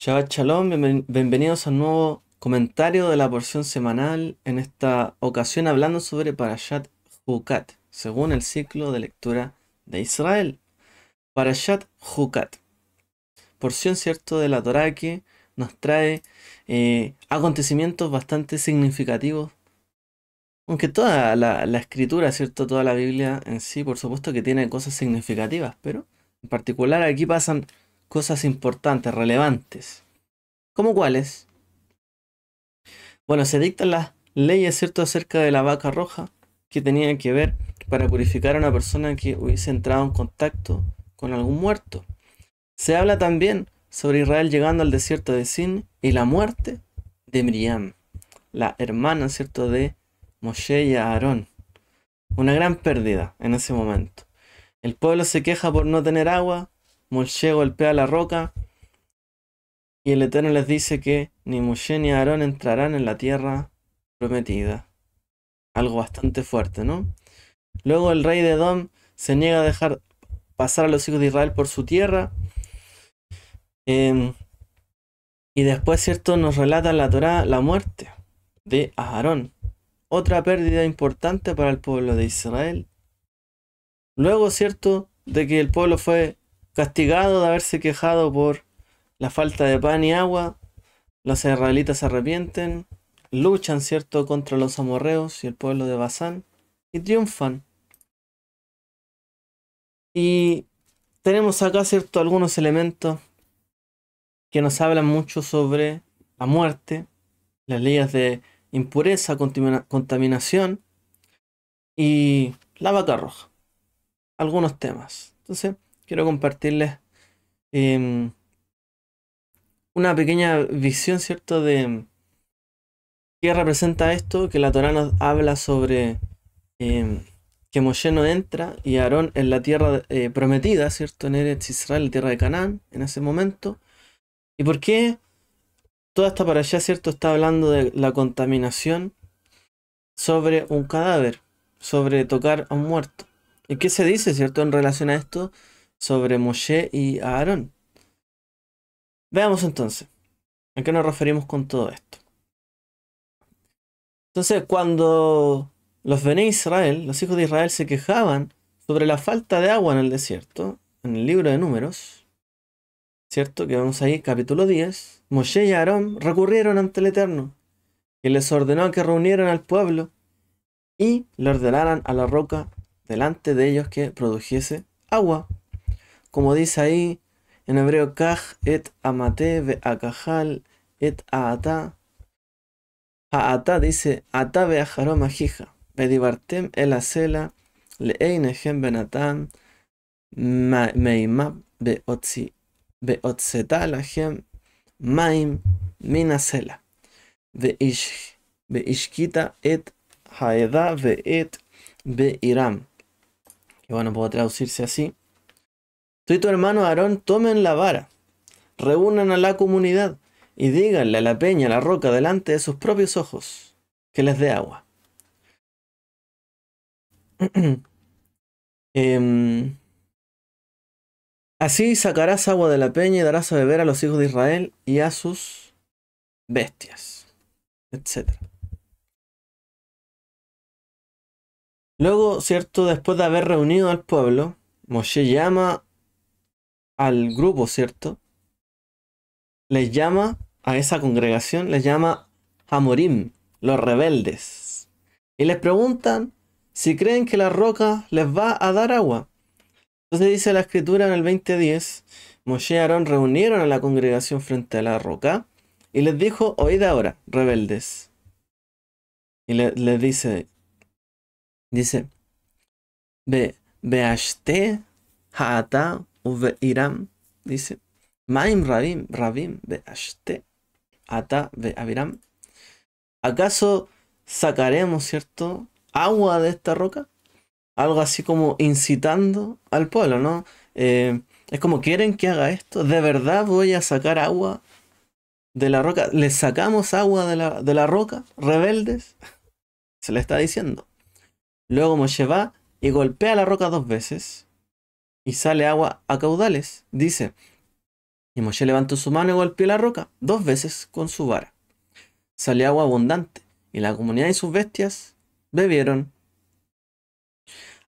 Shabbat Shalom, bienvenidos a un nuevo comentario de la porción semanal, en esta ocasión hablando sobre Parashat Hukat, según el ciclo de lectura de Israel. Parashat Hukat, porción cierto de la Torá que nos trae acontecimientos bastante significativos, aunque toda la escritura, cierto, toda la Biblia en sí, por supuesto que tiene cosas significativas, pero en particular aquí pasan cosas importantes, relevantes. ¿Cómo cuáles? Bueno, se dictan las leyes, ¿cierto?, acerca de la vaca roja, que tenía que ver para purificar a una persona que hubiese entrado en contacto con algún muerto. Se habla también sobre Israel llegando al desierto de Sin y la muerte de Miriam, la hermana, ¿cierto?, de Moshe y Aarón. Una gran pérdida en ese momento. El pueblo se queja por no tener agua, Moshe golpea la roca y el Eterno les dice que ni Moshe ni Aarón entrarán en la tierra prometida. Algo bastante fuerte, ¿no? Luego el rey de Edom se niega a dejar pasar a los hijos de Israel por su tierra. Y después, ¿cierto?, nos relata en la Torá la muerte de Aarón. Otra pérdida importante para el pueblo de Israel. Luego, ¿cierto?, de que el pueblo fue castigado de haberse quejado por la falta de pan y agua. Los israelitas se arrepienten, luchan, ¿cierto?, contra los amorreos y el pueblo de Basán y triunfan. Y tenemos acá, ¿cierto?, algunos elementos que nos hablan mucho sobre la muerte, las leyes de impureza, contaminación y la vaca roja. Algunos temas. Entonces, quiero compartirles em, una pequeña visión, ¿cierto?, de qué representa esto, que la Torá nos habla sobre que Moshe no entra y Aarón en la tierra prometida, ¿cierto?, en Eretz Israel, la tierra de Canaán, en ese momento. ¿Y por qué toda esta para allá, cierto, está hablando de la contaminación sobre un cadáver, sobre tocar a un muerto? ¿Y qué se dice, cierto, en relación a esto sobre Moshe y Aarón? Veamos entonces, ¿a qué nos referimos con todo esto? Entonces, cuando los Bene Israel, los hijos de Israel, se quejaban sobre la falta de agua en el desierto, en el libro de Números, ¿cierto? Que vamos ahí, capítulo 10, Moshe y Aarón recurrieron ante el Eterno, que les ordenó que reunieran al pueblo y le ordenaran a la roca delante de ellos que produjese agua. Como dice ahí en hebreo, Kaj et amate ve akajal et aata. Aata dice, ata ve ajarom ajija, vedibartem el asela, leeinehem benatam, meimab beotzeta lahem, maim minasela, veishkita et haeda veet beiram. Que bueno, puedo traducirse así. Tú y tu hermano Aarón tomen la vara, reúnan a la comunidad y díganle a la peña, a la roca, delante de sus propios ojos, que les dé agua. Así sacarás agua de la peña y darás a beber a los hijos de Israel y a sus bestias, etc. Luego, ¿cierto? Después de haber reunido al pueblo, Moshe llama al grupo, ¿cierto? Les llama a esa congregación, les llama Hamorim, los rebeldes. Y les preguntan si creen que la roca les va a dar agua. Entonces dice la escritura en el 20:10, Moshe y Aarón reunieron a la congregación frente a la roca y les dijo, oíd ahora, rebeldes. Y les dice, Beashte haata uve iram, dice, Maim rabim beashte ata ve aviram. ¿Acaso sacaremos, cierto, agua de esta roca? Algo así como incitando al pueblo, ¿no? Es como, ¿quieren que haga esto? ¿De verdad voy a sacar agua de la roca? ¿Les sacamos agua de la roca? ¿Rebeldes? Se le está diciendo. Luego Moshe va y golpea la roca 2 veces y sale agua a caudales. Dice, Y Moshe levantó su mano y golpeó la roca 2 veces con su vara. Salió agua abundante, y la comunidad y sus bestias bebieron.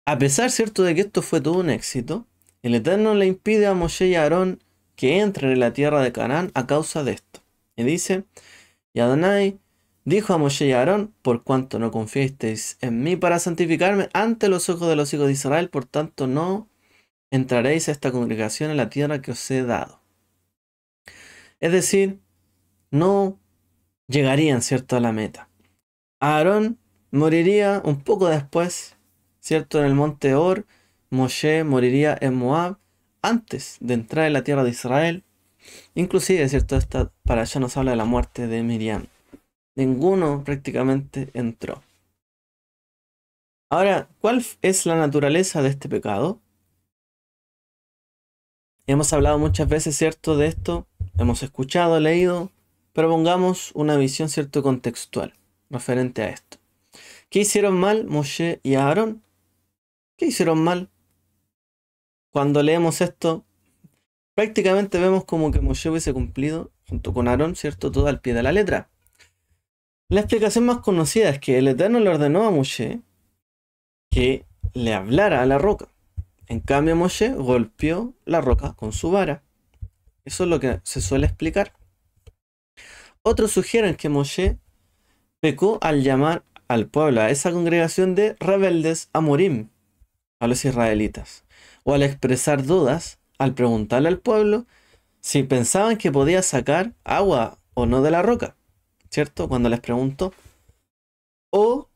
A pesar, cierto, de que esto fue todo un éxito, el Eterno le impide a Moshe y a Aarón que entren en la tierra de Canaán a causa de esto. Y dice, y Adonai dijo a Moshe y a Aarón, por cuanto no confiasteis en mí para santificarme ante los ojos de los hijos de Israel, por tanto no entraréis a esta congregación en la tierra que os he dado. Es decir, no llegarían, cierto, a la meta. Aarón moriría un poco después, cierto, en el monte Or. Moshe moriría en Moab antes de entrar en la tierra de Israel. Inclusive, cierto, esta para allá nos habla de la muerte de Miriam. Ninguno prácticamente entró. Ahora, ¿cuál es la naturaleza de este pecado? Hemos hablado muchas veces, cierto, de esto. Hemos escuchado, leído, pero pongamos una visión, cierto, contextual referente a esto. ¿Qué hicieron mal Moshe y Aarón? ¿Qué hicieron mal? Cuando leemos esto, prácticamente vemos como que Moshe hubiese cumplido, junto con Aarón, cierto, todo al pie de la letra. La explicación más conocida es que el Eterno le ordenó a Moshe que le hablara a la roca. En cambio, Moshe golpeó la roca con su vara. Eso es lo que se suele explicar. Otros sugieren que Moshe pecó al llamar al pueblo, a esa congregación de rebeldes amorim, a los israelitas, o al expresar dudas, al preguntarle al pueblo si pensaban que podía sacar agua o no de la roca, ¿cierto? Cuando les preguntó. O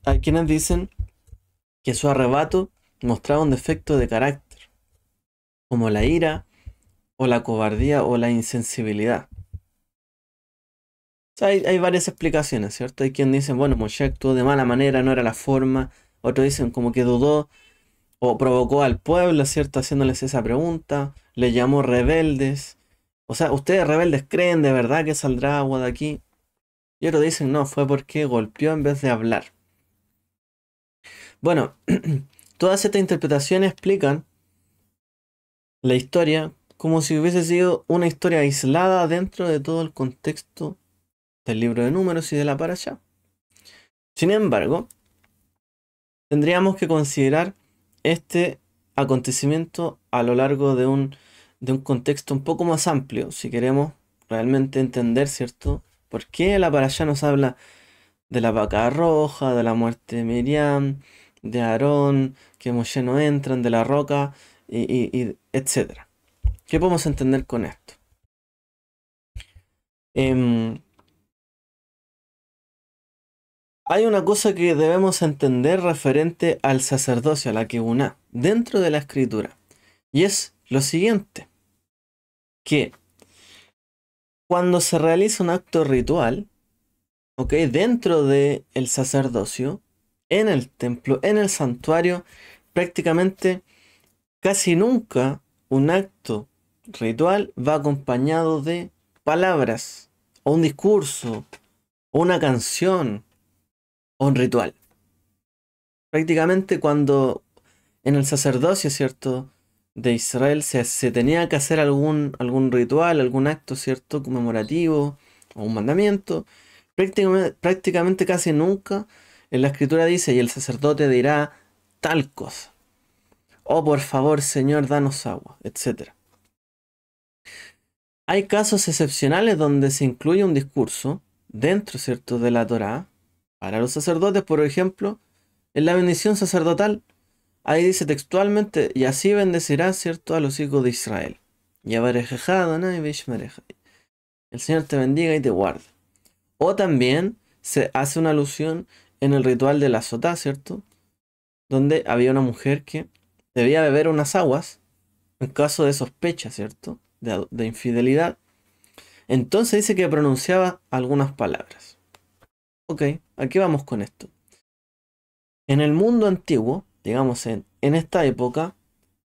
hay quienes dicen que su arrebato mostraba un defecto de carácter, como la ira, o la cobardía, o la insensibilidad. O sea, hay varias explicaciones, ¿cierto? Hay quien dicen, bueno, Moshe actuó de mala manera, no era la forma. Otros dicen como que dudó o provocó al pueblo, ¿cierto? Haciéndoles esa pregunta. Le llamó rebeldes. O sea, ¿ustedes rebeldes creen de verdad que saldrá agua de aquí? Y otros dicen, no, fue porque golpeó en vez de hablar. Bueno, todas estas interpretaciones explican la historia como si hubiese sido una historia aislada dentro de todo el contexto del libro de Números y de la Parashá. Sin embargo, tendríamos que considerar este acontecimiento a lo largo de un contexto un poco más amplio, si queremos realmente entender, ¿cierto? ¿Por qué la Parashá nos habla de la vaca roja, de la muerte de Miriam, de Aarón, que Moshe no entran, de la roca, y etcétera? ¿Qué podemos entender con esto? Hay una cosa que debemos entender referente al sacerdocio, a la Kebuná, dentro de la escritura. Y es lo siguiente, que cuando se realiza un acto ritual, ¿ok? Dentro del sacerdocio, en el templo, en el santuario, prácticamente casi nunca un acto ritual va acompañado de palabras, o un discurso, o una canción, o un ritual. Prácticamente cuando en el sacerdocio, ¿cierto?, de Israel se tenía que hacer algún ritual, algún acto, ¿cierto?, conmemorativo o un mandamiento, prácticamente casi nunca en la escritura dice, y el sacerdote dirá tal cosa. Oh, por favor, Señor, danos agua, etc. Hay casos excepcionales donde se incluye un discurso dentro, ¿cierto?, de la Torá para los sacerdotes, por ejemplo, en la bendición sacerdotal. Ahí dice textualmente, y así bendecirás, ¿cierto?, a los hijos de Israel. El Señor te bendiga y te guarde. O también se hace una alusión en el ritual de la sotá, ¿cierto?, donde había una mujer que debía beber unas aguas en caso de sospecha, ¿cierto?, de infidelidad. Entonces dice que pronunciaba algunas palabras. Ok, aquí vamos con esto. En el mundo antiguo, digamos en esta época,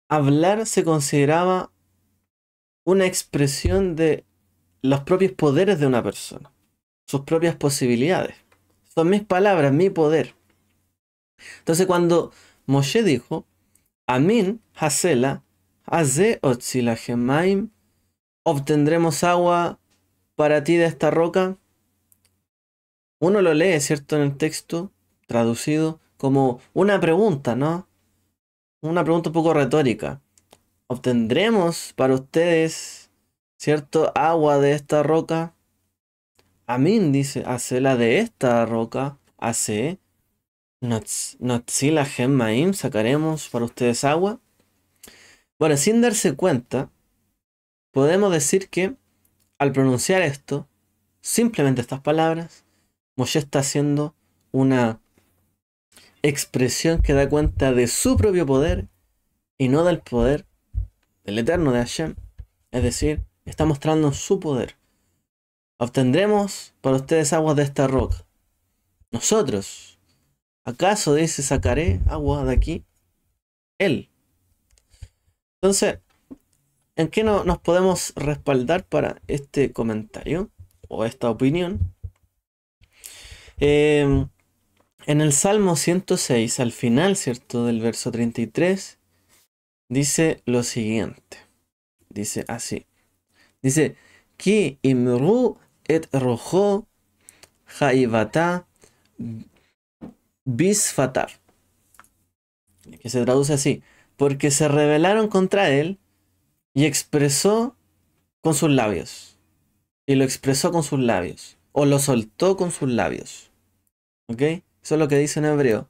hablar se consideraba una expresión de los propios poderes de una persona, sus propias posibilidades. Son mis palabras, mi poder. Entonces cuando Moshe dijo, Amin Hasela, Haze Otzila Gemaim, ¿Obtendremos agua para ti de esta roca? Uno lo lee, ¿cierto? En el texto, traducido, como una pregunta, ¿no? Una pregunta un poco retórica. ¿Obtendremos para ustedes, ¿cierto? Agua de esta roca? Amin dice, hacela de esta roca, hace. Notzila Gemmaim, sacaremos para ustedes agua. Bueno, sin darse cuenta, podemos decir que al pronunciar esto, simplemente estas palabras, Moshe está haciendo una expresión que da cuenta de su propio poder y no del poder del Eterno de Hashem. Es decir, está mostrando su poder. Obtendremos para ustedes aguas de esta roca. Nosotros, ¿acaso dice sacaré agua de aquí? Él. Entonces, ¿en qué nos podemos respaldar para este comentario o esta opinión? En el Salmo 106, al final, ¿cierto? Del verso 33, dice lo siguiente. Dice así. Dice, Ki imru et rojo haivata bisfatar. Que se traduce así. Porque se rebelaron contra él y expresó con sus labios. Y lo expresó con sus labios. O lo soltó con sus labios. ¿Ok? Eso es lo que dice en hebreo.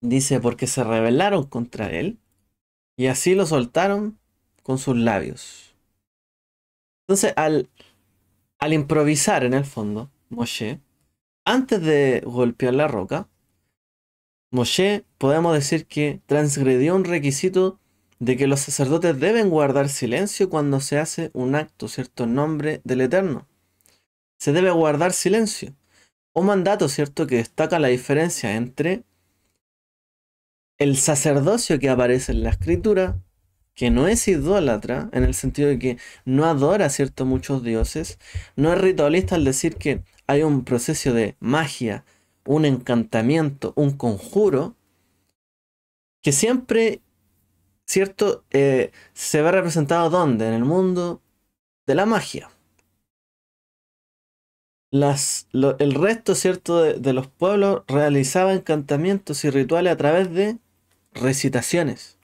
Dice, porque se rebelaron contra él y así lo soltaron con sus labios. Entonces, al improvisar en el fondo, Moshe, antes de golpear la roca, Moshe podemos decir que transgredió un requisito de que los sacerdotes deben guardar silencio cuando se hace un acto, ¿cierto? En nombre del Eterno. Se debe guardar silencio. Un mandato, ¿cierto? Que destaca la diferencia entre el sacerdocio que aparece en la escritura, que no es idólatra, en el sentido de que no adora, ¿cierto? Muchos dioses, no es ritualista al decir que hay un proceso de magia, un encantamiento, un conjuro, que siempre, ¿cierto? Se ve representado ¿dónde? En el mundo de la magia. El resto, ¿cierto? De los pueblos realizaba encantamientos y rituales a través de recitaciones.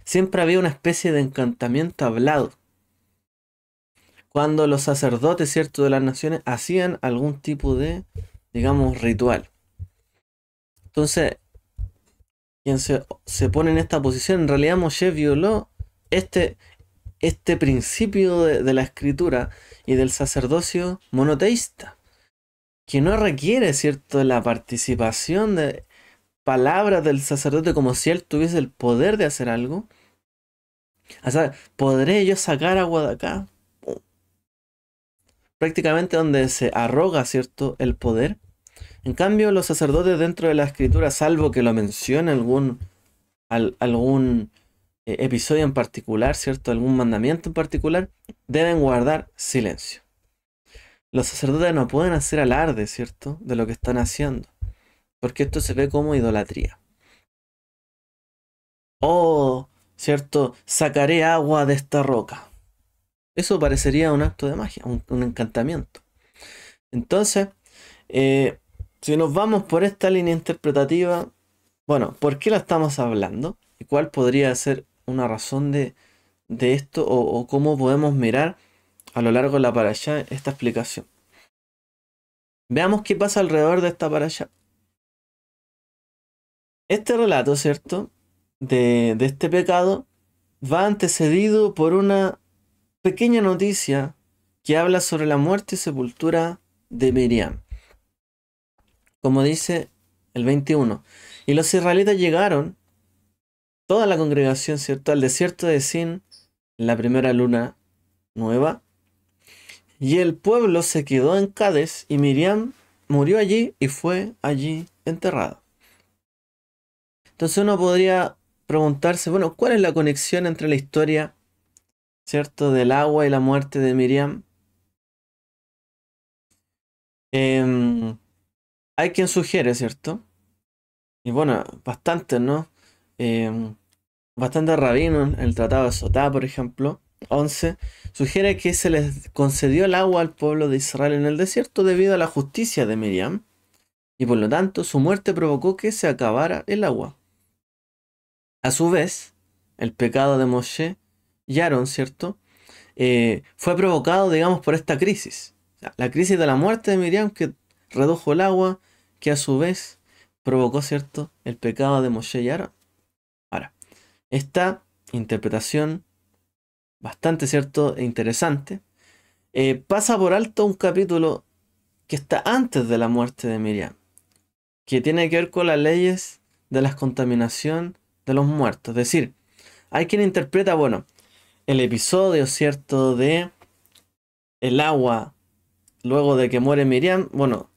Siempre había una especie de encantamiento hablado. Cuando los sacerdotes, ¿cierto? De las naciones hacían algún tipo de, digamos, ritual. Entonces, quien se pone en esta posición, en realidad Moshe violó este, este principio de la escritura y del sacerdocio monoteísta, que no requiere, ¿cierto?, la participación de palabras del sacerdote como si él tuviese el poder de hacer algo. O sea, ¿podré yo sacar agua de acá? Prácticamente donde se arroga, ¿cierto?, el poder. En cambio, los sacerdotes dentro de la escritura, salvo que lo mencione algún episodio en particular, ¿cierto?, algún mandamiento en particular, deben guardar silencio. Los sacerdotes no pueden hacer alarde, ¿cierto?, de lo que están haciendo, porque esto se ve como idolatría. Oh, ¿cierto?, sacaré agua de esta roca. Eso parecería un acto de magia, un encantamiento. Entonces, si nos vamos por esta línea interpretativa, bueno, ¿por qué la estamos hablando? ¿Y cuál podría ser una razón de esto? O cómo podemos mirar a lo largo de la parashá esta explicación. Veamos qué pasa alrededor de esta parashá. Este relato, ¿cierto?, de este pecado va antecedido por una pequeña noticia que habla sobre la muerte y sepultura de Miriam. Como dice el 21. Y los israelitas llegaron, toda la congregación, ¿cierto?, al desierto de Sin, la primera luna nueva. Y el pueblo se quedó en Cades y Miriam murió allí y fue allí enterrada. Entonces uno podría preguntarse, bueno, ¿cuál es la conexión entre la historia, ¿cierto?, del agua y la muerte de Miriam? Em, Hay quien sugiere, ¿cierto? Y bueno, bastante, ¿no? Em, bastantes rabinos, el Tratado de Sotá, por ejemplo, 11, sugiere que se les concedió el agua al pueblo de Israel en el desierto debido a la justicia de Miriam, y por lo tanto su muerte provocó que se acabara el agua. A su vez, el pecado de Moshe y Aarón, ¿cierto? Fue provocado, digamos, por esta crisis. O sea, la crisis de la muerte de Miriam que redujo el agua, que a su vez provocó, ¿cierto?, el pecado de Moshe y Aarón. Ahora, esta interpretación bastante, ¿cierto?, e interesante, pasa por alto un capítulo que está antes de la muerte de Miriam, que tiene que ver con las leyes de la contaminación de los muertos. Es decir, hay quien interpreta, bueno, el episodio, ¿cierto?, de el agua luego de que muere Miriam, bueno,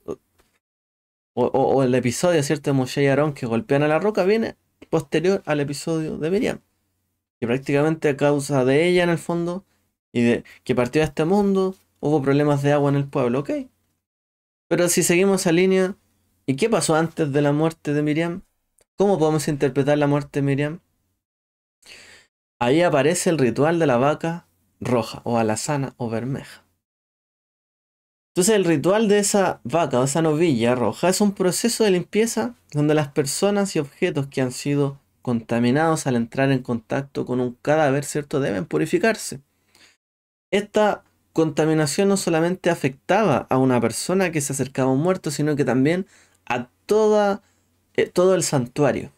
o el episodio, ¿cierto?, de Moshe y Aarón que golpean a la roca, viene posterior al episodio de Miriam, que prácticamente a causa de ella en el fondo, y de que partió de este mundo, hubo problemas de agua en el pueblo, ¿ok? Pero si seguimos esa línea, ¿y qué pasó antes de la muerte de Miriam? ¿Cómo podemos interpretar la muerte de Miriam? Ahí aparece el ritual de la vaca roja, o alazana, o bermeja. Entonces el ritual de esa vaca, o esa novilla roja, es un proceso de limpieza donde las personas y objetos que han sido contaminados al entrar en contacto con un cadáver, ¿cierto?, deben purificarse. Esta contaminación no solamente afectaba a una persona que se acercaba a un muerto, sino que también a todo el santuario.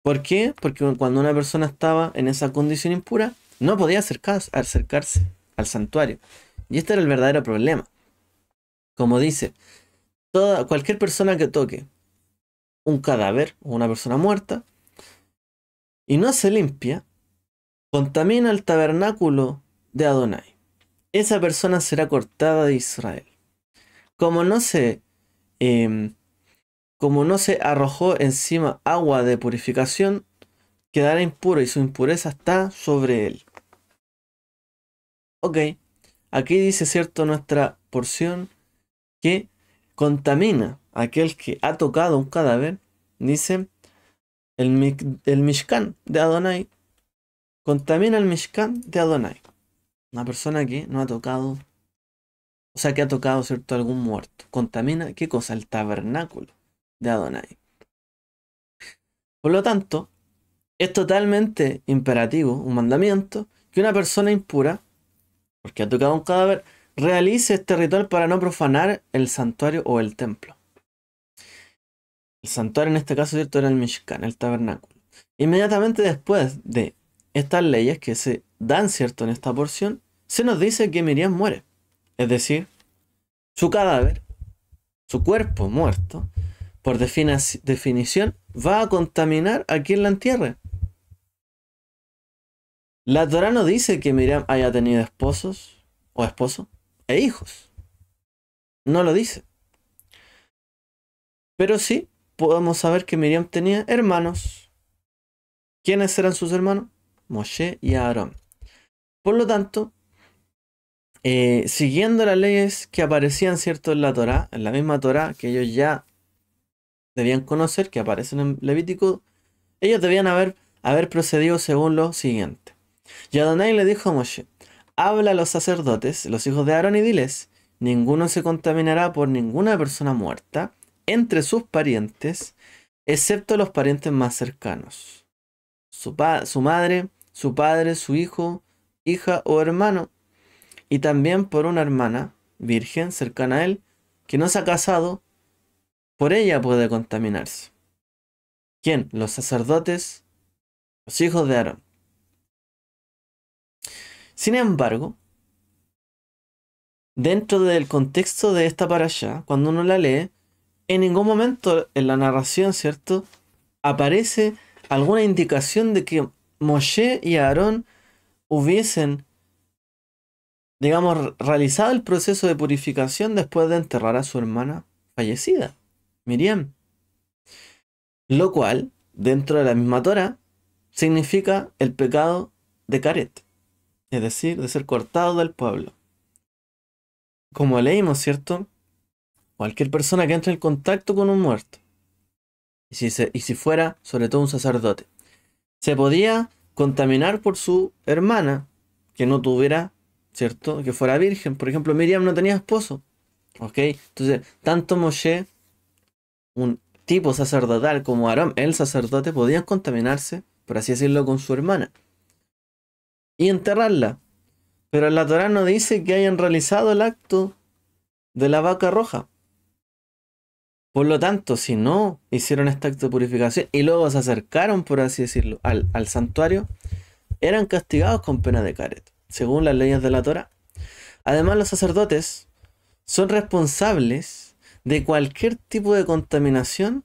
¿Por qué? Porque cuando una persona estaba en esa condición impura, no podía acercarse al santuario. Y este era el verdadero problema. Como dice, cualquier persona que toque un cadáver o una persona muerta y no se limpia, contamina el tabernáculo de Adonai. Esa persona será cortada de Israel. Como no se, em, como no se arrojó encima agua de purificación, quedará impuro y su impureza está sobre él. Ok, aquí dice, ¿cierto?, nuestra porción que contamina a aquel que ha tocado un cadáver. Dice, el Mishkan de Adonai contamina el Mishkan de Adonai. Una persona que no ha tocado, o sea, que ha tocado, ¿cierto?, algún muerto. Contamina, ¿qué cosa? El tabernáculo de Adonai. Por lo tanto, es totalmente imperativo, un mandamiento, que una persona impura, porque ha tocado un cadáver, realice este ritual para no profanar el santuario o el templo. El santuario en este caso, ¿cierto?, era el Mishkan, el tabernáculo. Inmediatamente después de estas leyes que se dan, ¿cierto?, en esta porción, se nos dice que Miriam muere. Es decir, su cadáver, su cuerpo muerto, por definición, va a contaminar a quien la entierre. La Torá no dice que Miriam haya tenido esposos o esposo e hijos. No lo dice. Pero sí podemos saber que Miriam tenía hermanos. ¿Quiénes eran sus hermanos? Moshe y Aarón. Por lo tanto, siguiendo las leyes que aparecían, ¿cierto?, en la Torá, en la misma Torá que ellos ya debían conocer, que aparecen en Levítico, ellos debían haber procedido según lo siguiente. Y Adonai le dijo a Moshe, habla a los sacerdotes, los hijos de Aarón, y diles, ninguno se contaminará por ninguna persona muerta entre sus parientes, excepto los parientes más cercanos. Su madre, su padre, su hijo, hija o hermano, y también por una hermana virgen cercana a él, que no se ha casado, por ella puede contaminarse. ¿Quién? Los sacerdotes, los hijos de Aarón. Sin embargo, dentro del contexto de esta parashá, cuando uno la lee, en ningún momento en la narración, ¿cierto?, aparece alguna indicación de que Moshe y Aarón hubiesen, digamos, realizado el proceso de purificación después de enterrar a su hermana fallecida, Miriam. Lo cual, dentro de la misma Torá, significa el pecado de Caret, es decir, de ser cortado del pueblo. Como leímos, ¿cierto?, cualquier persona que entre en contacto con un muerto, y si fuera sobre todo un sacerdote, se podía contaminar por su hermana, que no tuviera, ¿cierto? Que fuera virgen. Por ejemplo, Miriam no tenía esposo. ¿Ok? Entonces, tanto Moshe, un tipo sacerdotal, como Aarón, el sacerdote, podían contaminarse, por así decirlo, con su hermana y enterrarla. Pero la Torá no dice que hayan realizado el acto de la vaca roja. Por lo tanto, si no hicieron este acto de purificación y luego se acercaron, por así decirlo, al santuario, eran castigados con pena de caret, según las leyes de la Torá. Además, los sacerdotes son responsables de cualquier tipo de contaminación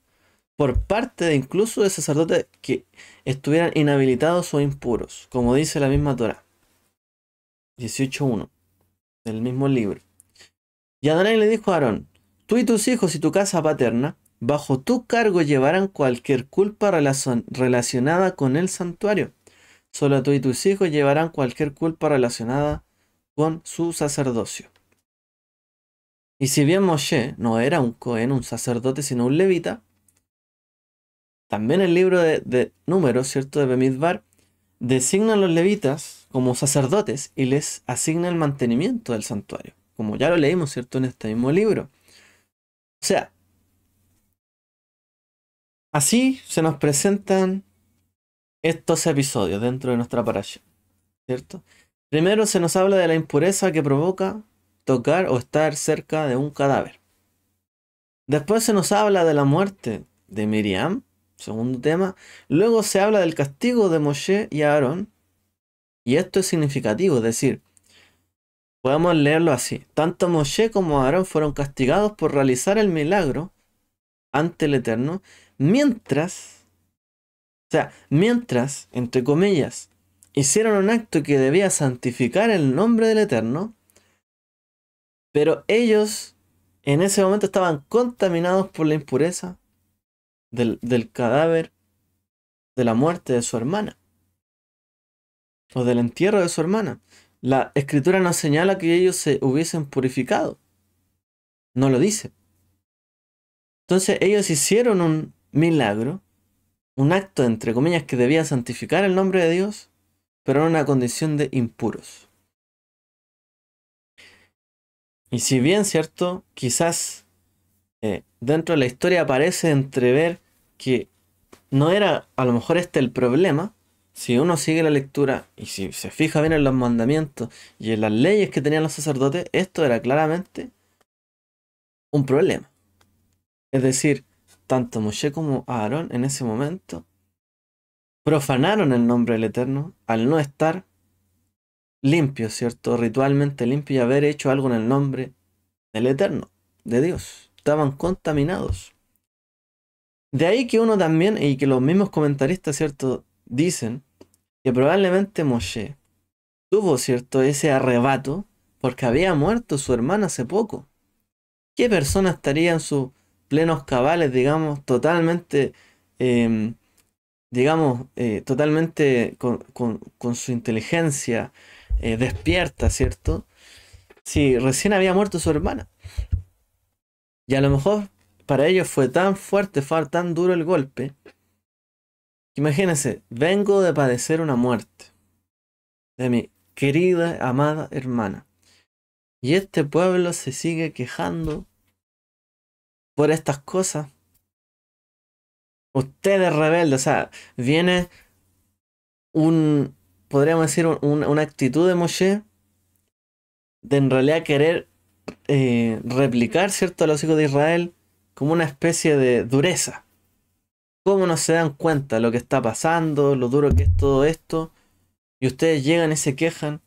por parte de incluso de sacerdotes que estuvieran inhabilitados o impuros, como dice la misma Torá 18.1 del mismo libro. Y Adonai le dijo a Aarón: tú y tus hijos y tu casa paterna, bajo tu cargo llevarán cualquier culpa relacionada con el santuario. Solo tú y tus hijos llevarán cualquier culpa relacionada con su sacerdocio. Y si bien Moshe no era un cohen, un sacerdote, sino un levita, también el libro de Números, ¿cierto?, de Bemidbar, designa a los levitas como sacerdotes y les asigna el mantenimiento del santuario, como ya lo leímos, ¿cierto?, en este mismo libro. O sea, así se nos presentan estos episodios dentro de nuestra parasha, ¿cierto? Primero se nos habla de la impureza que provoca tocar o estar cerca de un cadáver. Después se nos habla de la muerte de Miriam, segundo tema. Luego se habla del castigo de Moshe y Aarón. Y esto es significativo, es decir, podemos leerlo así. Tanto Moshe como Aarón fueron castigados por realizar el milagro ante el Eterno, mientras, entre comillas, hicieron un acto que debía santificar el nombre del Eterno, pero ellos en ese momento estaban contaminados por la impureza del cadáver de la muerte de su hermana, o del entierro de su hermana. La escritura nos señala que ellos se hubiesen purificado, no lo dice. Entonces ellos hicieron un milagro, un acto entre comillas que debía santificar el nombre de Dios, pero en una condición de impuros. Y si bien, cierto, quizás dentro de la historia parece entrever que no era a lo mejor este el problema, si uno sigue la lectura y si se fija bien en los mandamientos y en las leyes que tenían los sacerdotes, esto era claramente un problema. Es decir, tanto Moshe como Aarón en ese momento profanaron el nombre del Eterno al no estar limpios, ¿cierto? Ritualmente limpios y haber hecho algo en el nombre del Eterno, de Dios. Estaban contaminados. De ahí que uno también, y que los mismos comentaristas, ¿cierto?, dicen que probablemente Moshe tuvo, ¿cierto?, ese arrebato porque había muerto su hermana hace poco. ¿Qué persona estaría en sus plenos cabales, digamos, totalmente, eh, totalmente con su inteligencia despierta, ¿cierto? Si recién había muerto su hermana. Y a lo mejor para ellos fue tan fuerte, fue tan duro el golpe. Imagínense, vengo de padecer una muerte de mi querida, amada hermana. Y este pueblo se sigue quejando por estas cosas. Ustedes rebeldes, o sea, viene podríamos decir, una actitud de Moshe de en realidad querer replicar, ¿cierto?, a los hijos de Israel como una especie de dureza. ¿Cómo no se dan cuenta de lo que está pasando, lo duro que es todo esto? Y ustedes llegan y se quejan.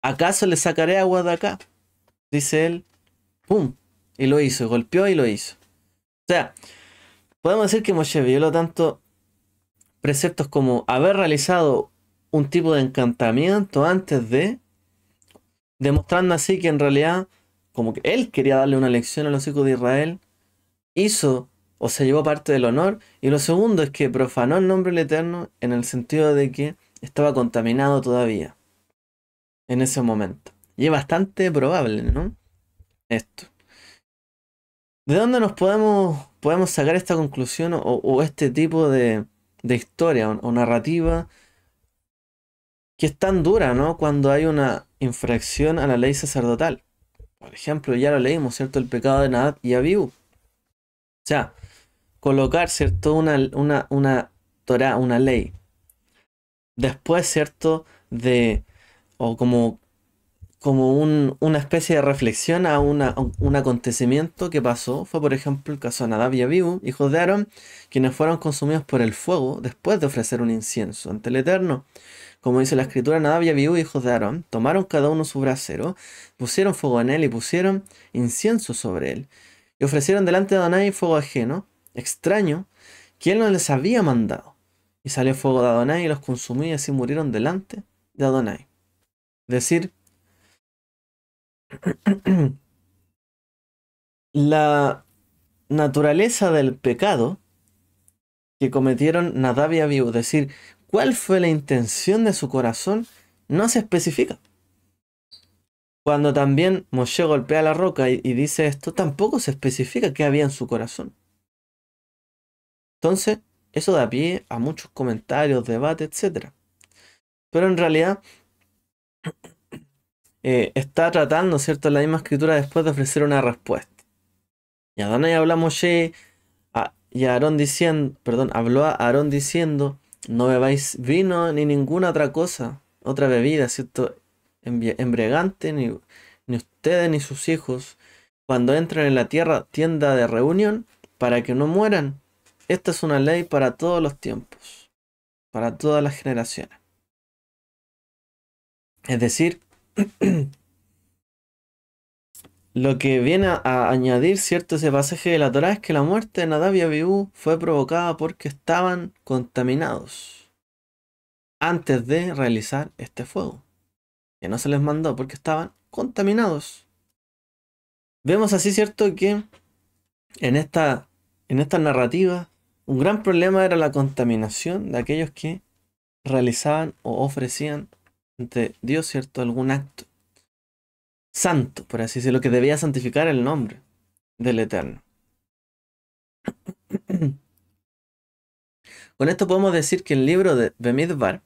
¿Acaso le sacaré agua de acá? Dice él. ¡Pum! Y lo hizo, golpeó y lo hizo. O sea, podemos decir que Moshe violó tanto preceptos como haber realizado un tipo de encantamiento antes demostrando así que en realidad, como que él quería darle una lección a los hijos de Israel, hizo o se llevó parte del honor. Y lo segundo es que profanó el nombre del Eterno en el sentido de que estaba contaminado todavía en ese momento. Y es bastante probable, ¿no? Esto. ¿De dónde nos podemos sacar esta conclusión o este tipo de historia o narrativa? que es tan dura, ¿no? Cuando hay una infracción a la ley sacerdotal. Por ejemplo, ya lo leímos, ¿cierto? El pecado de Nadab y Abiú. O sea, colocar, ¿cierto? Una Torah, una ley. Después, ¿cierto? O como una especie de reflexión a un acontecimiento que pasó. Fue, por ejemplo, el caso de Nadab y Abiú, hijos de Aarón, quienes fueron consumidos por el fuego después de ofrecer un incienso ante el Eterno. Como dice la escritura, Nadab y Abiú, hijos de Aarón, tomaron cada uno su brasero, pusieron fuego en él y pusieron incienso sobre él. Y ofrecieron delante de Adonai fuego ajeno, extraño, que él no les había mandado. Y salió fuego de Adonai y los consumió y así murieron delante de Adonai. Es decir, la naturaleza del pecado que cometieron Nadab y Abiú, es decir, cuál fue la intención de su corazón, no se especifica. Cuando también Moshe golpea la roca y dice esto, tampoco se especifica qué había en su corazón. Entonces, eso da pie a muchos comentarios, debates, etc. Pero en realidad está tratando, ¿cierto?, la misma escritura después de ofrecer una respuesta. Y Adonai habla a Moshe y a Aarón diciendo, perdón, habló a Aarón diciendo, no bebáis vino ni ninguna otra cosa, otra bebida, ¿cierto?, embriagante, ni ustedes ni sus hijos, cuando entren en la tienda de reunión, para que no mueran. Esta es una ley para todos los tiempos, para todas las generaciones. Es decir, lo que viene a añadir, ¿cierto?, ese pasaje de la Torá es que la muerte de Nadab y Abiú fue provocada porque estaban contaminados antes de realizar este fuego. Que no se les mandó porque estaban contaminados. Vemos así, ¿cierto?, que en esta narrativa un gran problema era la contaminación de aquellos que realizaban o ofrecían ante Dios, ¿cierto?, algún acto santo, por así decirlo, que debía santificar el nombre del Eterno. Con esto podemos decir que el libro de Bemidbar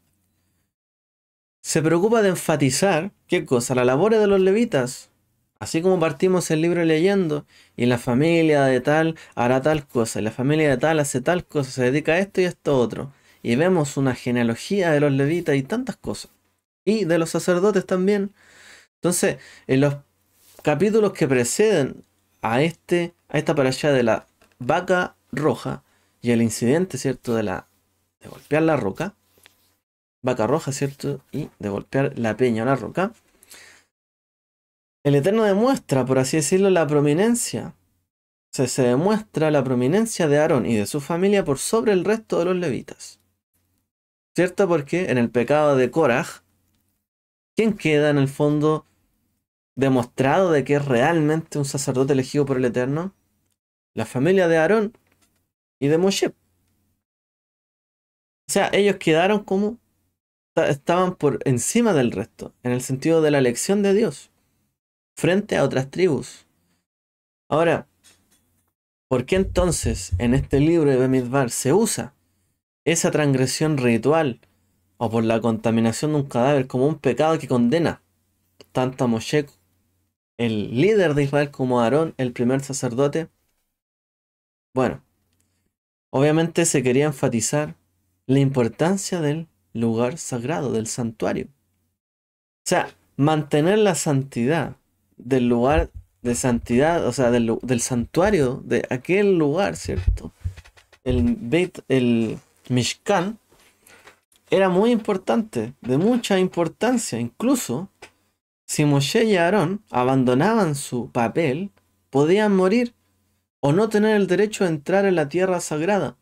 se preocupa de enfatizar, ¿qué cosa? La labor de los levitas. Así como partimos el libro leyendo, y la familia de tal hará tal cosa, y la familia de tal hace tal cosa, se dedica a esto y a esto otro. Y vemos una genealogía de los levitas y tantas cosas. Y de los sacerdotes también. Entonces, en los capítulos que preceden a esta parasha de la vaca roja y el incidente, ¿cierto?, de golpear la roca, vaca roja, ¿cierto?, y de golpear la peña o la roca, el Eterno demuestra, por así decirlo, la prominencia. O sea, se demuestra la prominencia de Aarón y de su familia por sobre el resto de los levitas. ¿Cierto? Porque en el pecado de Koraj, ¿quién queda en el fondo demostrado de que es realmente un sacerdote elegido por el Eterno? La familia de Aarón y de Moshe. O sea, ellos quedaron como estaban por encima del resto, en el sentido de la elección de Dios, frente a otras tribus. Ahora, ¿por qué entonces en este libro de Bemidbar se usa esa transgresión ritual o por la contaminación de un cadáver como un pecado que condena tanto a Moshe, el líder de Israel, como a Aarón, el primer sacerdote? Bueno, obviamente se quería enfatizar la importancia del lugar sagrado, del santuario. O sea, mantener la santidad del lugar de santidad, o sea, del santuario, de aquel lugar, ¿cierto? El Mishkan era muy importante, de mucha importancia. Incluso, si Moshe y Aarón abandonaban su papel, podían morir o no tener el derecho a entrar en la tierra sagrada.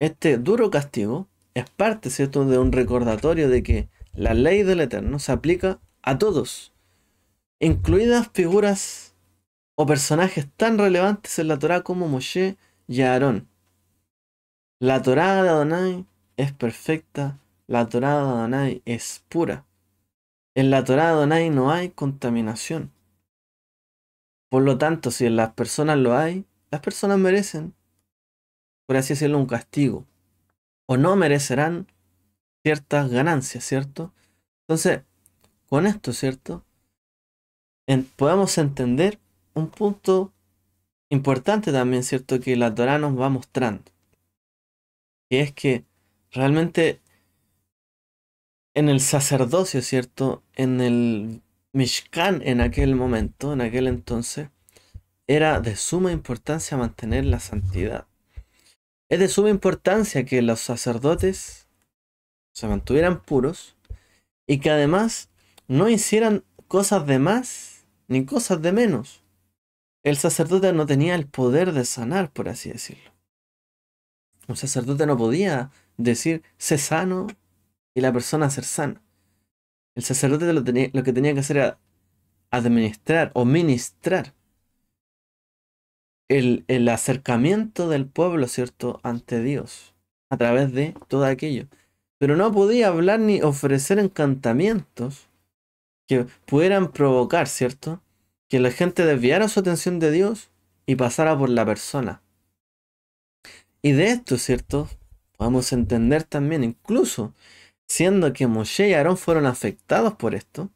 Este duro castigo es parte, ¿cierto?, de un recordatorio de que la ley del Eterno se aplica a todos, incluidas figuras o personajes tan relevantes en la Torá como Moshe y Aarón. La Torá de Adonai es perfecta, la Torá de Adonai es pura. En la Torá de Adonai no hay contaminación. Por lo tanto, si en las personas lo hay, las personas merecen, por así decirlo, un castigo. O no merecerán ciertas ganancias, ¿cierto? Entonces, con esto, ¿cierto? Podemos entender un punto importante también, ¿cierto? Que la Torá nos va mostrando. Y es que realmente en el sacerdocio, ¿cierto? En el Mishkan en aquel momento, en aquel entonces, era de suma importancia mantener la santidad. Es de suma importancia que los sacerdotes se mantuvieran puros y que además no hicieran cosas de más ni cosas de menos. El sacerdote no tenía el poder de sanar, por así decirlo. Un sacerdote no podía decir, sé sano y la persona ser sana. El sacerdote lo que tenía que hacer era administrar o ministrar el acercamiento del pueblo, ¿cierto?, ante Dios, a través de todo aquello. Pero no podía hablar ni ofrecer encantamientos que pudieran provocar, ¿cierto?, que la gente desviara su atención de Dios y pasara por la persona. Y de esto, ¿cierto?, podemos entender también, incluso siendo que Moshe y Aarón fueron afectados por esto,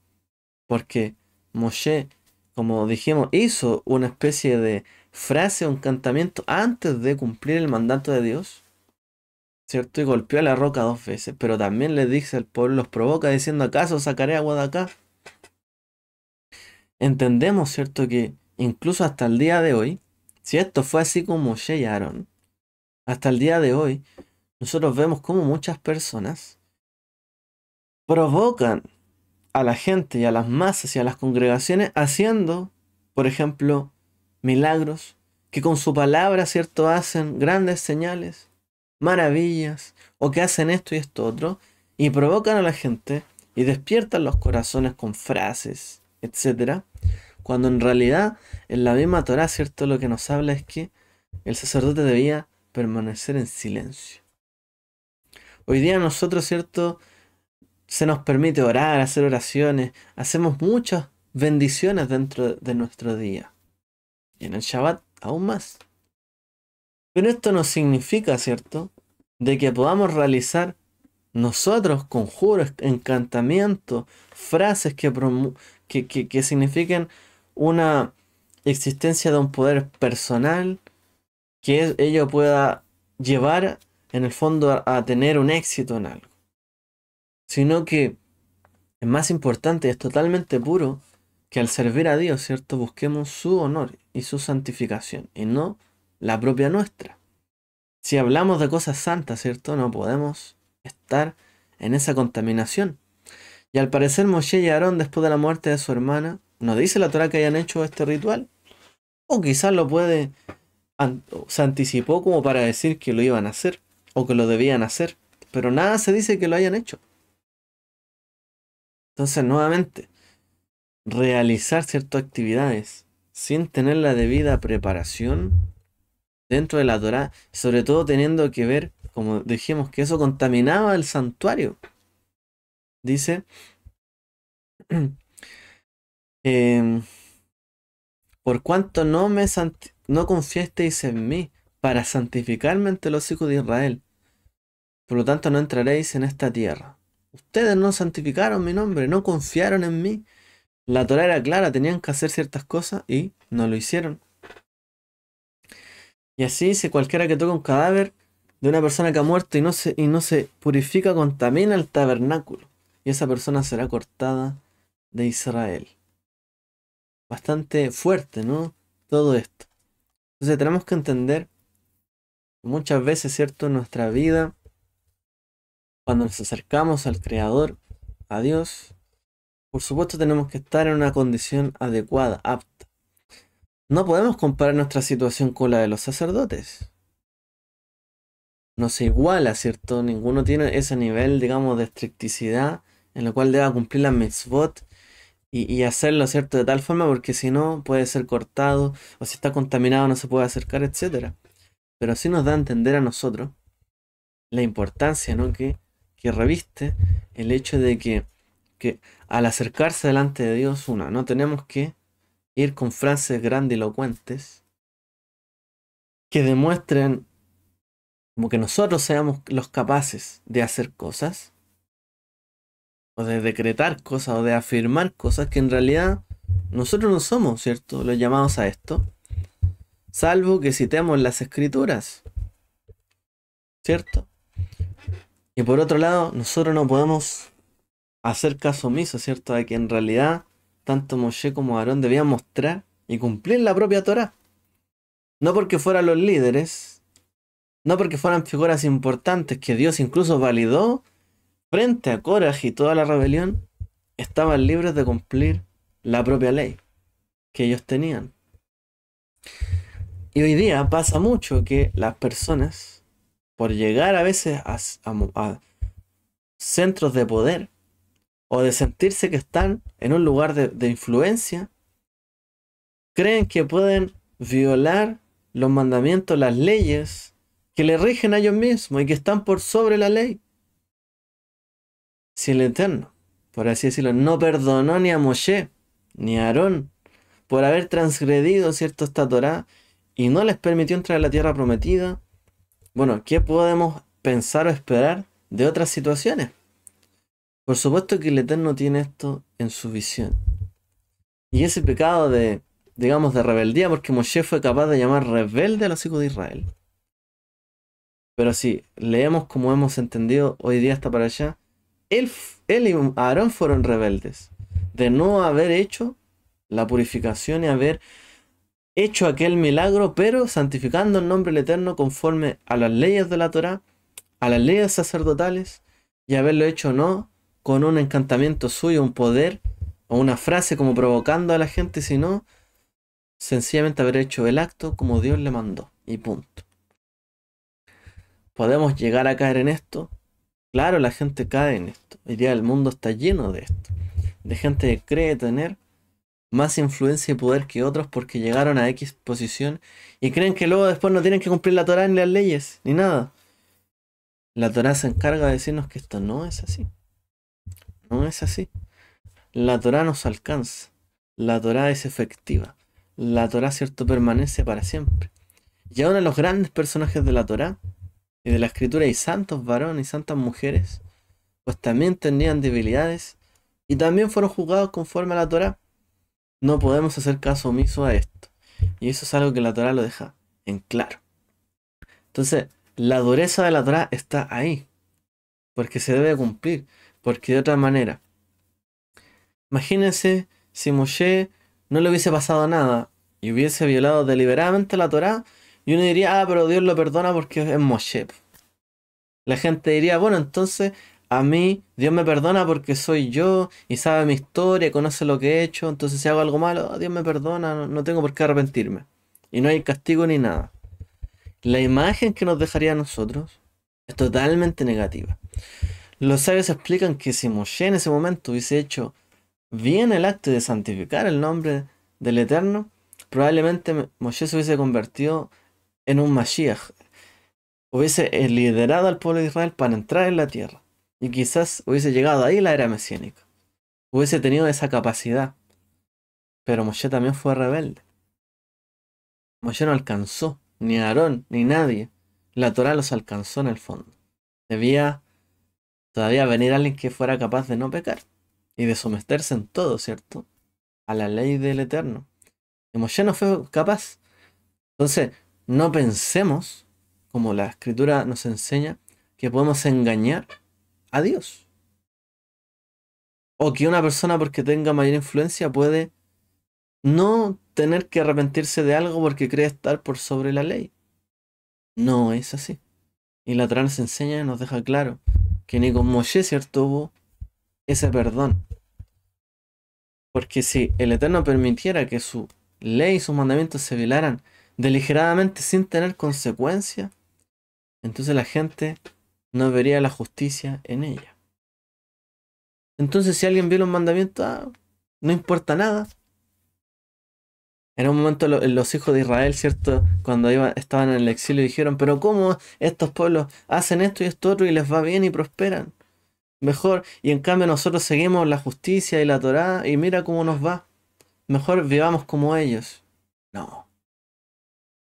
porque Moshe, como dijimos, hizo una especie de frase o encantamiento antes de cumplir el mandato de Dios, ¿cierto? Y golpeó a la roca 2 veces, pero también le dice al pueblo, los provoca diciendo, ¿acaso sacaré agua de acá? Entendemos, ¿cierto? Que incluso hasta el día de hoy, si esto fue así como Moshe y Aarón, hasta el día de hoy, nosotros vemos como muchas personas provocan a la gente y a las masas y a las congregaciones haciendo, por ejemplo, milagros, que con su palabra, ¿cierto?, hacen grandes señales, maravillas, o que hacen esto y esto otro, y provocan a la gente y despiertan los corazones con frases, etcétera, cuando en realidad en la misma Torá, ¿cierto?, lo que nos habla es que el sacerdote debía permanecer en silencio. Hoy día nosotros, ¿cierto?, se nos permite orar, hacer oraciones, hacemos muchas bendiciones dentro de nuestro día. Y en el Shabbat aún más. Pero esto no significa, ¿cierto?, de que podamos realizar nosotros conjuros, encantamientos, frases que signifiquen una existencia de un poder personal que ello pueda llevar en el fondo a tener un éxito en algo. Sino que es más importante, es totalmente puro, que al servir a Dios, ¿cierto? Busquemos su honor y su santificación, y no la propia nuestra. Si hablamos de cosas santas, ¿cierto? No podemos estar en esa contaminación. Y al parecer Moshe y Aarón, después de la muerte de su hermana, no dice la Torá que hayan hecho este ritual, o quizás lo puede, se anticipó como para decir que lo iban a hacer, o que lo debían hacer, pero nada se dice que lo hayan hecho. Entonces, nuevamente, realizar ciertas actividades sin tener la debida preparación dentro de la Torá, sobre todo teniendo que ver, como dijimos, que eso contaminaba el santuario. Dice, em, por cuanto no confiasteis en mí para santificarme ante los hijos de Israel, por lo tanto no entraréis en esta tierra. Ustedes no santificaron mi nombre, no confiaron en mí. La Torá era clara, tenían que hacer ciertas cosas y no lo hicieron. Y así dice, cualquiera que toque un cadáver de una persona que ha muerto y no se purifica, contamina el tabernáculo. Y esa persona será cortada de Israel. Bastante fuerte, ¿no? Todo esto. Entonces tenemos que entender muchas veces, ¿cierto? En nuestra vida, cuando nos acercamos al Creador, a Dios, por supuesto tenemos que estar en una condición adecuada, apta. No podemos comparar nuestra situación con la de los sacerdotes. No se iguala, ¿cierto? Ninguno tiene ese nivel, digamos, de estricticidad en el cual deba cumplir la mitzvot y hacerlo, ¿cierto? De tal forma porque si no puede ser cortado o si está contaminado no se puede acercar, etcétera. Pero sí nos da a entender a nosotros la importancia, ¿no?, que reviste el hecho de que al acercarse delante de Dios, una, no tenemos que ir con frases grandilocuentes que demuestren como que nosotros seamos los capaces de hacer cosas, o de decretar cosas, o de afirmar cosas que en realidad nosotros no somos, ¿cierto? Los llamados a esto, salvo que citemos las escrituras, ¿cierto? Y por otro lado, nosotros no podemos hacer caso omiso, ¿cierto? A que en realidad tanto Moshe como Aarón debían mostrar y cumplir la propia Torá. No porque fueran los líderes, no porque fueran figuras importantes que Dios incluso validó frente a Koraj y toda la rebelión, estaban libres de cumplir la propia ley que ellos tenían. Y hoy día pasa mucho que las personas, por llegar a veces a centros de poder, o de sentirse que están en un lugar de influencia, creen que pueden violar los mandamientos, las leyes que le rigen a ellos mismos y que están por sobre la ley. Si el Eterno, por así decirlo, no perdonó ni a Moshe ni a Aarón por haber transgredido, ¿cierto?, esta Torá y no les permitió entrar a la tierra prometida, bueno, ¿qué podemos pensar o esperar de otras situaciones? Por supuesto que el Eterno tiene esto en su visión. Y ese pecado de, digamos, de rebeldía, porque Moshe fue capaz de llamar rebelde a los hijos de Israel. Pero si leemos como hemos entendido hoy día hasta para allá, él y Aarón fueron rebeldes. De no haber hecho la purificación y haber hecho aquel milagro, pero santificando el nombre del Eterno conforme a las leyes de la Torá, a las leyes sacerdotales, y haberlo hecho no con un encantamiento suyo, un poder o una frase como provocando a la gente, sino sencillamente haber hecho el acto como Dios le mandó. Y punto. ¿Podemos llegar a caer en esto? Claro, la gente cae en esto. Hoy día el mundo está lleno de esto. De gente que cree tener más influencia y poder que otros porque llegaron a X posición y creen que luego después no tienen que cumplir la Torá ni las leyes, ni nada. La Torá se encarga de decirnos que esto no es así. No es así. La Torá nos alcanza. La Torá es efectiva. La Torá, cierto, permanece para siempre. Y uno de los grandes personajes de la Torá y de la escritura, y santos varones y santas mujeres, pues también tenían debilidades y también fueron juzgados conforme a la Torá. No podemos hacer caso omiso a esto. Y eso es algo que la Torá lo deja en claro. Entonces, la dureza de la Torá está ahí, porque se debe cumplir, porque de otra manera, imagínense si Moshe no le hubiese pasado nada y hubiese violado deliberadamente la Torá, y uno diría, ah, pero Dios lo perdona porque es Moshe. La gente diría, bueno, entonces a mí Dios me perdona porque soy yo y sabe mi historia, conoce lo que he hecho, entonces si hago algo malo, Dios me perdona, no tengo por qué arrepentirme. Y no hay castigo ni nada. La imagen que nos dejaría a nosotros es totalmente negativa. Los sabios explican que si Moshe en ese momento hubiese hecho bien el acto de santificar el nombre del Eterno, probablemente Moshe se hubiese convertido en un Mashiach, hubiese liderado al pueblo de Israel para entrar en la tierra. Y quizás hubiese llegado ahí la era mesiánica. Hubiese tenido esa capacidad. Pero Moshe también fue rebelde. Moshe no alcanzó, ni Aarón, ni nadie. La Torá los alcanzó en el fondo. Debía todavía venir alguien que fuera capaz de no pecar y de someterse en todo, ¿cierto?, a la ley del Eterno. Y Moshe no fue capaz. Entonces, no pensemos, como la Escritura nos enseña, que podemos engañar a Dios. O que una persona porque tenga mayor influencia puede no tener que arrepentirse de algo porque cree estar por sobre la ley. No es así. Y la Torá nos enseña y nos deja claro que ni con Moshe, ¿cierto?, hubo ese perdón. Porque si el Eterno permitiera que su ley y sus mandamientos se violaran deliberadamente sin tener consecuencia, entonces la gente no vería la justicia en ella. Entonces si alguien viola un mandamiento, no importa nada. En un momento los hijos de Israel, ¿cierto?, cuando estaban en el exilio, dijeron, pero ¿cómo estos pueblos hacen esto y esto otro y les va bien y prosperan? Mejor, y en cambio nosotros seguimos la justicia y la Torá y mira cómo nos va. Mejor vivamos como ellos. No,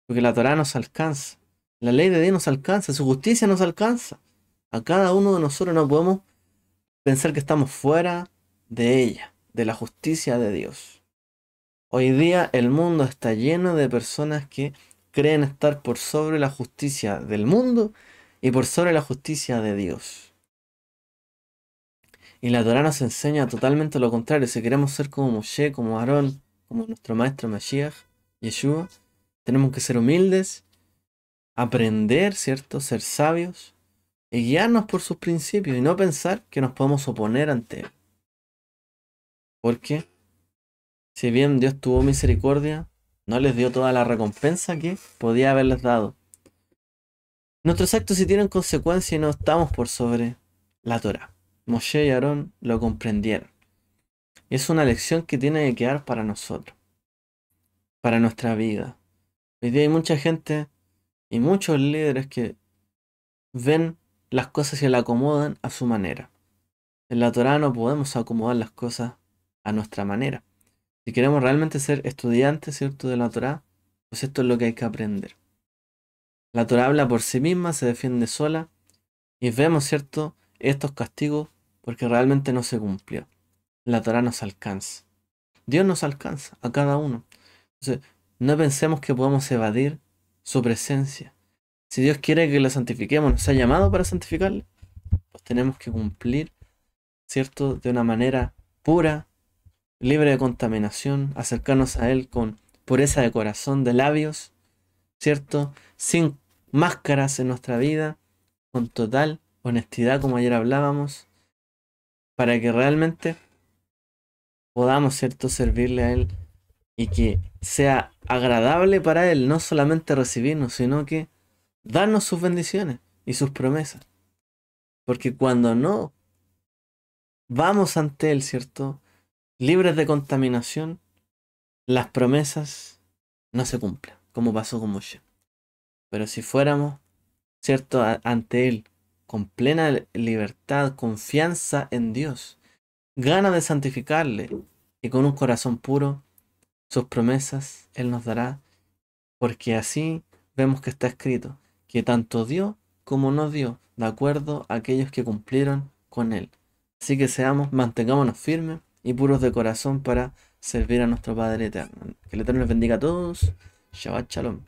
porque la Torá nos alcanza. La ley de Dios nos alcanza, su justicia nos alcanza. A cada uno de nosotros no podemos pensar que estamos fuera de ella, de la justicia de Dios. Hoy día el mundo está lleno de personas que creen estar por sobre la justicia del mundo y por sobre la justicia de Dios. Y la Torá nos enseña totalmente lo contrario. Si queremos ser como Moshe, como Aarón, como nuestro maestro Mashiach, Yeshua, tenemos que ser humildes, aprender, ¿cierto? Ser sabios y guiarnos por sus principios y no pensar que nos podemos oponer ante él. Porque si bien Dios tuvo misericordia, no les dio toda la recompensa que podía haberles dado. Nuestros actos sí tienen consecuencias y no estamos por sobre la Torá. Moshe y Aarón lo comprendieron. Y es una lección que tiene que quedar para nosotros, para nuestra vida. Hoy día hay mucha gente y muchos líderes que ven las cosas y las acomodan a su manera. En la Torá no podemos acomodar las cosas a nuestra manera. Si queremos realmente ser estudiantes, ¿cierto?, de la Torá, pues esto es lo que hay que aprender. La Torá habla por sí misma, se defiende sola, y vemos, ¿cierto?, estos castigos porque realmente no se cumplió. La Torá nos alcanza. Dios nos alcanza a cada uno. Entonces, no pensemos que podemos evadir su presencia. Si Dios quiere que lo santifiquemos, nos ha llamado para santificarle, pues tenemos que cumplir, ¿cierto?, de una manera pura, libre de contaminación, acercarnos a Él con pureza de corazón, de labios, ¿cierto?, sin máscaras en nuestra vida, con total honestidad, como ayer hablábamos, para que realmente podamos, ¿cierto?, servirle a Él y que sea agradable para Él, no solamente recibirnos, sino que darnos sus bendiciones y sus promesas. Porque cuando no vamos ante Él, ¿cierto?, libres de contaminación, las promesas no se cumplen, como pasó con Moshe. Pero si fuéramos, ¿cierto?, ante Él con plena libertad, confianza en Dios, gana de santificarle y con un corazón puro, sus promesas Él nos dará, porque así vemos que está escrito, que tanto dio como no dio, de acuerdo a aquellos que cumplieron con Él. Así que mantengámonos firmes y puros de corazón para servir a nuestro Padre Eterno. Que el Eterno les bendiga a todos. Shabbat Shalom.